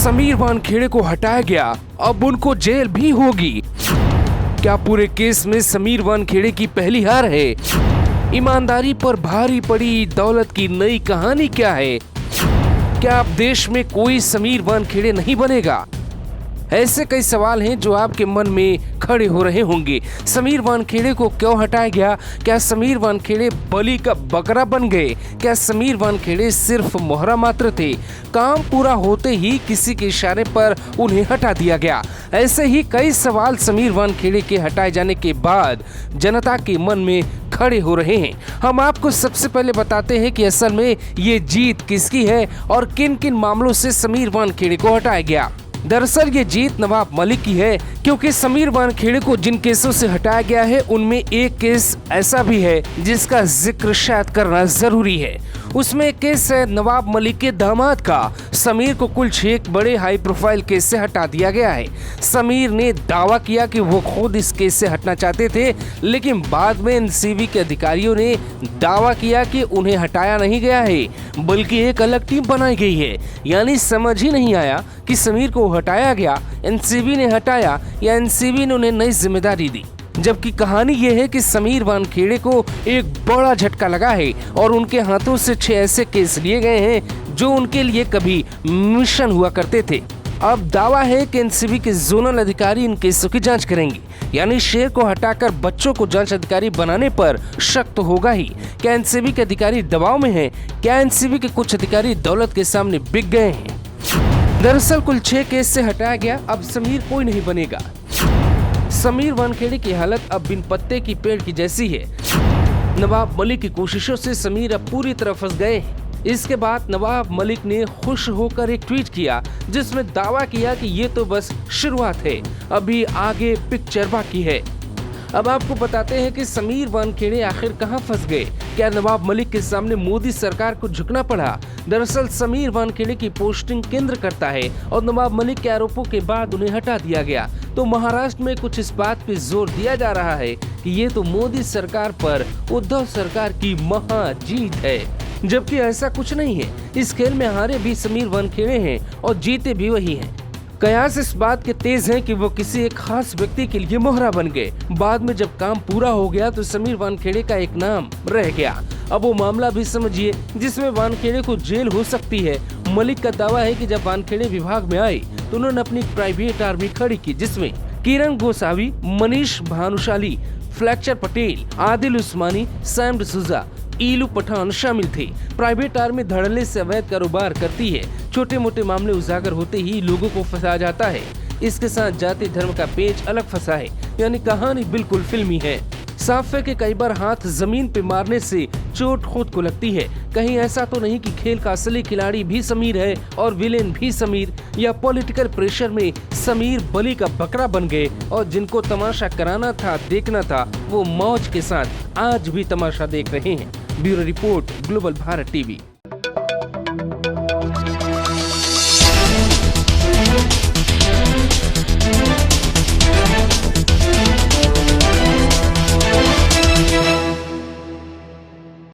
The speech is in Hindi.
समीर वानखेड़े को हटाया गया, अब उनको जेल भी होगी। क्या पूरे केस में समीर वानखेड़े की पहली हार है? ईमानदारी पर भारी पड़ी दौलत की नई कहानी क्या है? क्या अब देश में कोई समीर वानखेड़े नहीं बनेगा? ऐसे कई सवाल हैं जो आपके मन में खड़े हो रहे होंगे। समीर वानखेड़े को क्यों हटाया गया? क्या समीर वानखेड़े बलि का बकरा बन गए? क्या समीर वानखेड़े सिर्फ मोहरा मात्र थे? काम पूरा होते ही किसी के इशारे पर उन्हें हटा दिया गया। ऐसे ही कई सवाल समीर वानखेड़े के हटाए जाने के बाद जनता के मन में खड़े हो रहे हैं। हम आपको सबसे पहले बताते हैं कि असल में ये जीत किसकी है और किन किन मामलों से समीर वानखेड़े को हटाया गया। दरअसल ये जीत नवाब मलिक की है, क्योंकि समीर वानखेड़े को जिन केसों से हटाया गया है उनमें एक केस ऐसा भी है जिसका जिक्र शायद करना जरूरी है। उसमें एक केस है नवाब मलिक के दामाद का। समीर को कुल 6 बड़े हाई प्रोफाइल केस से हटा दिया गया है। समीर ने दावा किया कि वो खुद इस केस से हटना चाहते थे, लेकिन बाद में एनसीबी के अधिकारियों ने दावा किया कि उन्हें हटाया नहीं गया है, बल्कि एक अलग टीम बनाई गई है। यानी समझ ही नहीं आया कि समीर को हटाया गया, एनसीबी ने हटाया या एनसीबी ने उन्हें नई जिम्मेदारी दी। जबकि कहानी ये है कि समीर वानखेड़े को एक बड़ा झटका लगा है और उनके हाथों से 6 ऐसे केस लिए गए हैं जो उनके लिए कभी मिशन हुआ करते थे। अब दावा है कि एनसीबी के जोनल अधिकारी इन केसों की जांच करेंगे। यानी शेर को हटाकर बच्चों को जांच अधिकारी बनाने पर शक तो होगा ही। क्या एनसीबी के अधिकारी दबाव में हैं? क्या एनसीबी के कुछ अधिकारी दौलत के सामने बिक गए हैं? दरअसल कुल 6 केस से हटाया गया, अब समीर कोई नहीं बनेगा। समीर वानखेड़े की हालत अब बिन पत्ते की पेड़ की जैसी है। नवाब मलिक की कोशिशों से समीर अब पूरी तरह फंस गए हैं। इसके बाद नवाब मलिक ने खुश होकर एक ट्वीट किया जिसमें दावा किया कि ये तो बस शुरुआत है, अभी आगे पिक्चर बाकी है। अब आपको बताते हैं कि समीर वानखेड़े आखिर कहां फंस गए। क्या नवाब मलिक के सामने मोदी सरकार को झुकना पड़ा? दरअसल समीर वानखेड़े की पोस्टिंग केंद्र करता है और नवाब मलिक के आरोपों के बाद उन्हें हटा दिया गया। तो महाराष्ट्र में कुछ इस बात पे जोर दिया जा रहा है कि ये तो मोदी सरकार पर उद्धव सरकार की महाजीत है, जबकि ऐसा कुछ नहीं है। इस खेल में हारे भी समीर वानखेड़े हैं और जीते भी वही हैं। कयास इस बात के तेज हैं कि वो किसी एक खास व्यक्ति के लिए मोहरा बन गए। बाद में जब काम पूरा हो गया तो समीर वानखेड़े का एक नाम रह गया। अब वो मामला भी समझिए जिसमें वानखेड़े को जेल हो सकती है। मलिक का दावा है कि जब वानखेड़े विभाग में आए तो उन्होंने अपनी प्राइवेट आर्मी खड़ी की, जिसमें किरण गोसावी, मनीष भानुशाली, फ्लेक्चर पटेल, आदिल उस्मानी, सैम डिसूजा, ईलू पठान शामिल थे। प्राइवेट आर्मी धड़ल्ले से अवैध कारोबार करती है। छोटे मोटे मामले उजागर होते ही लोगों को फंसाया जाता है। इसके साथ जाति धर्म का पेच अलग फंसा है। यानी कहानी बिल्कुल फिल्मी है। साफ है कि कई बार हाथ जमीन पे मारने से चोट खुद को लगती है। कहीं ऐसा तो नहीं कि खेल का असली खिलाड़ी भी समीर है और विलेन भी समीर, या पॉलिटिकल प्रेशर में समीर बलि का बकरा बन गए और जिनको तमाशा कराना था, देखना था, वो मौज के साथ आज भी तमाशा देख रहे हैं। Bureau report, global Bharat TV.